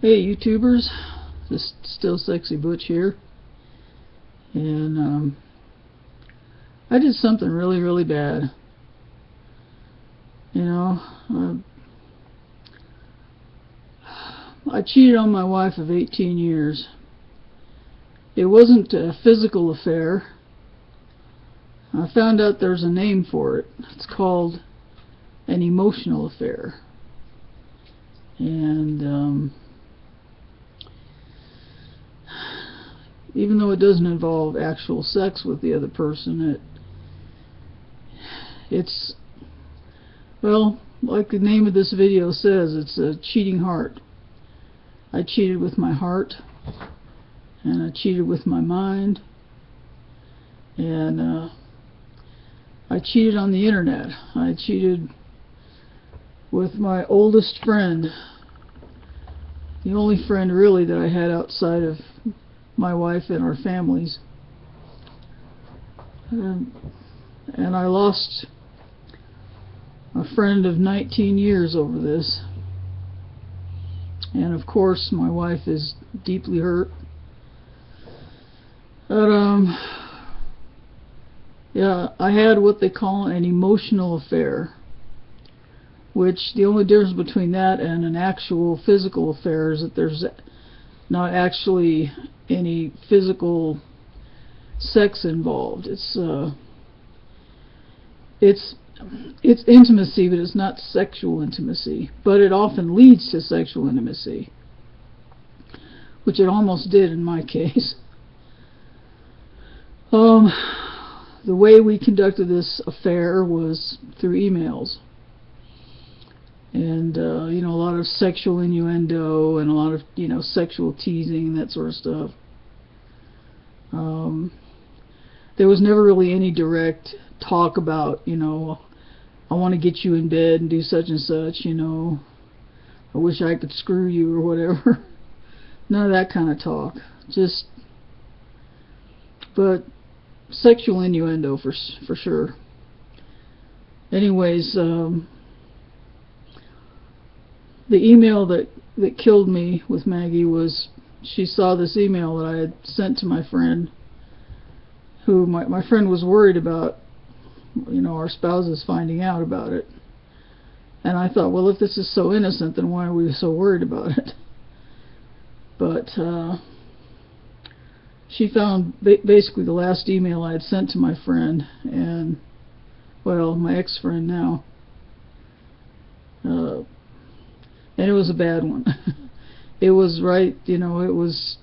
Hey YouTubers, this is Still Sexy Butch here, and I did something really bad. You know, I cheated on my wife of 18 years. It wasn't a physical affair. I found out there's a name for it. It's called an emotional affair. And even though it doesn't involve actual sex with the other person, it's, well, like the name of this video says, it's a cheating heart. I cheated with my heart, and I cheated with my mind, and I cheated on the internet. I cheated with my oldest friend, the only friend really that I had outside of my wife and our families. And I lost a friend of 19 years over this. And of course my wife is deeply hurt. But yeah, I had what they call an emotional affair, which the only difference between that and an actual physical affair is that there's not actually any physical sex involved. It's intimacy, but it's not sexual intimacy. But it often leads to sexual intimacy, which it almost did in my case. The way we conducted this affair was through emails. And, you know, a lot of sexual innuendo and a lot of, you know, sexual teasing and that sort of stuff. There was never really any direct talk about, you know, I want to get you in bed and do such and such, you know, I wish I could screw you or whatever. None of that kind of talk. Just, but sexual innuendo for sure. Anyways, the email that killed me with Maggie was, she saw this email that I had sent to my friend, who my friend was worried about, you know, our spouses finding out about it. And I thought, well, if this is so innocent, then why are we so worried about it? But she found basically the last email I had sent to my friend, and, well, my ex-friend now. And it was a bad one. It was right, you know, it was,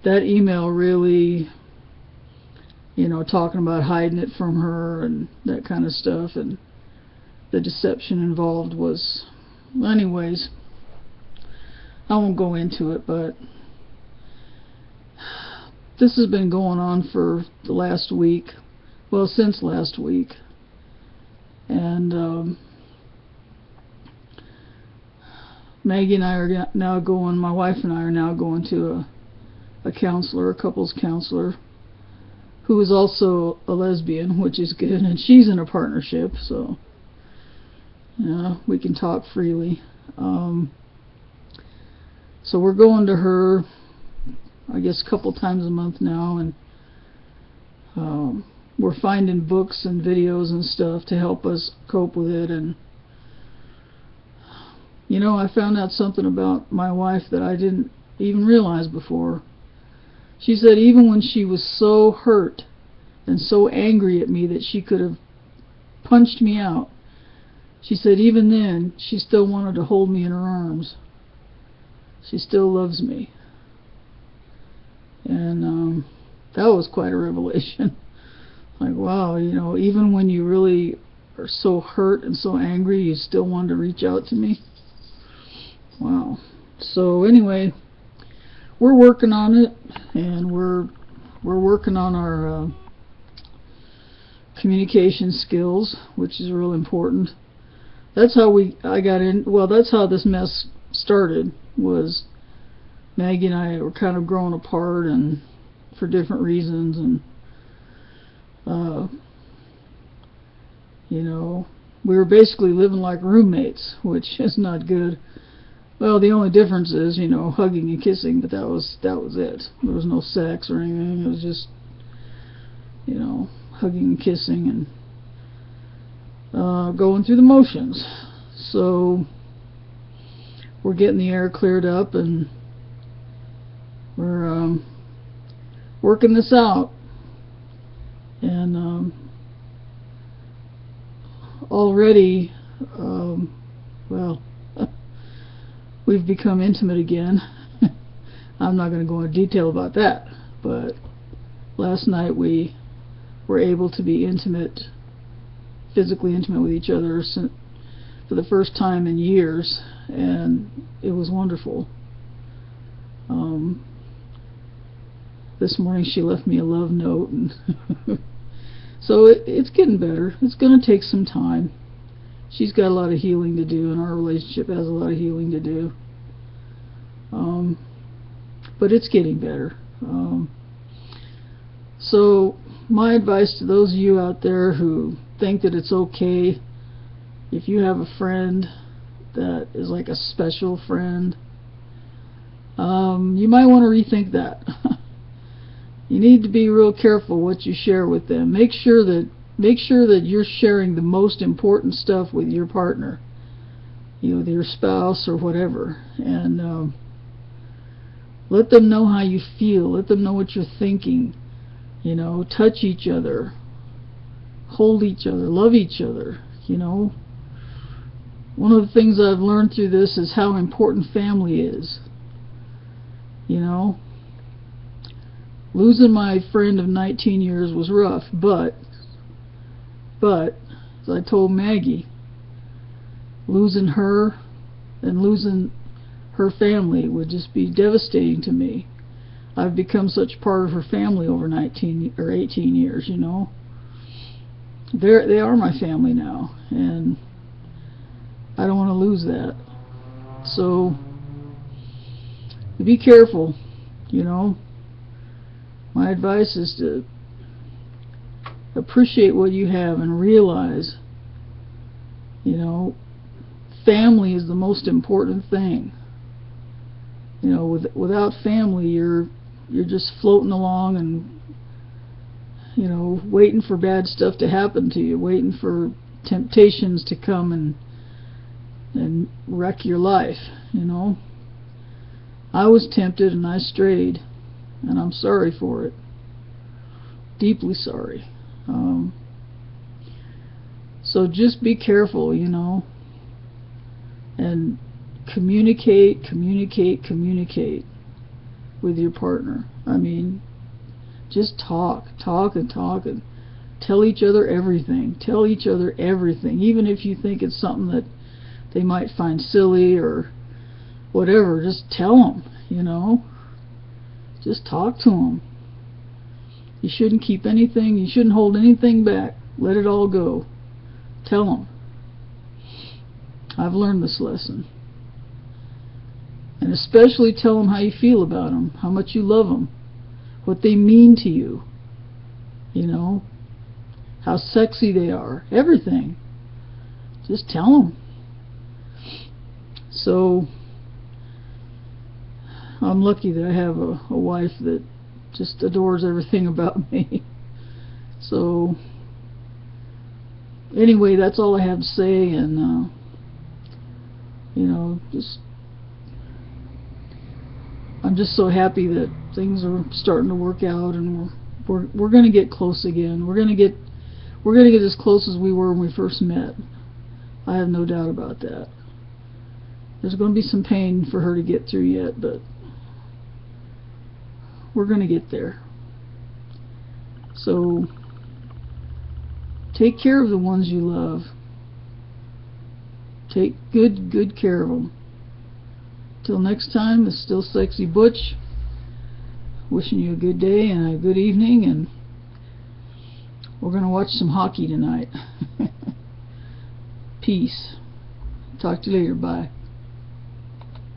that email really, you know, talking about hiding it from her and that kind of stuff, and the deception involved was, anyways, I won't go into it, but this has been going on for the last week, well, since last week, and Maggie and I are now going, my wife and I are now going to a counselor, a couples counselor, who is also a lesbian, which is good, and she's in a partnership, so yeah, we can talk freely. So we're going to her, I guess, a couple times a month now, and we're finding books and videos and stuff to help us cope with it. And you know, I found out something about my wife that I didn't even realize before. She said even when she was so hurt and so angry at me that she could have punched me out, she said even then she still wanted to hold me in her arms. She still loves me. And that was quite a revelation. Like, wow, you know, even when you really are so hurt and so angry, you still want to reach out to me. Wow. So anyway, we're working on it, and we're working on our communication skills, which is real important. That's how I got in. Well, that's how this mess started. Was Maggie and I were kind of growing apart, and for different reasons, and you know, we were basically living like roommates, which is not good. Well, the only difference is, you know, hugging and kissing, but that was it. There was no sex or anything. It was just, you know, hugging and kissing and going through the motions. So we're getting the air cleared up, and we're working this out. And already, well, we've become intimate again. I'm not going to go into detail about that, but last night we were able to be intimate, physically intimate with each other for the first time in years, and it was wonderful. This morning she left me a love note, and so it's getting better. It's going to take some time. She's got a lot of healing to do, and our relationship has a lot of healing to do. But it's getting better. So my advice to those of you out there who think that it's okay if you have a friend that is like a special friend, you might want to rethink that. You need to be real careful what you share with them. Make sure that you're sharing the most important stuff with your partner, you know, with your spouse or whatever, and let them know how you feel. Let them know what you're thinking. You know, touch each other, hold each other, love each other. You know, one of the things I've learned through this is how important family is. You know, losing my friend of 19 years was rough, but as I told Maggie, losing her and losing her family would just be devastating to me. I've become such part of her family over 19 or 18 years, you know. They are my family now, and I don't want to lose that. So be careful, you know. My advice is to appreciate what you have and realize, you know, family is the most important thing. You know, without family, you're just floating along and, you know, waiting for bad stuff to happen to you, waiting for temptations to come and wreck your life, you know. I was tempted and I strayed, and I'm sorry for it. Deeply sorry. So just be careful, you know, and communicate with your partner. I mean, just talk and tell each other everything. Tell each other everything, even if you think it's something that they might find silly or whatever. Just tell them, you know. Just talk to them. You shouldn't keep anything. You shouldn't hold anything back. Let it all go. Tell them. I've learned this lesson. And especially tell them how you feel about them, how much you love them, what they mean to you, you know, how sexy they are, everything. Just tell them. So I'm lucky that I have a wife that just adores everything about me. So anyway, that's all I have to say, and you know, I'm just so happy that things are starting to work out, and we're going to get close again. We're going to get as close as we were when we first met. I have no doubt about that. There's going to be some pain for her to get through yet, but we're going to get there. So take care of the ones you love. Take good care of them. Till next time, it's still Sexy Butch. Wishing you a good day and a good evening, and we're going to watch some hockey tonight. Peace. Talk to you later. Bye.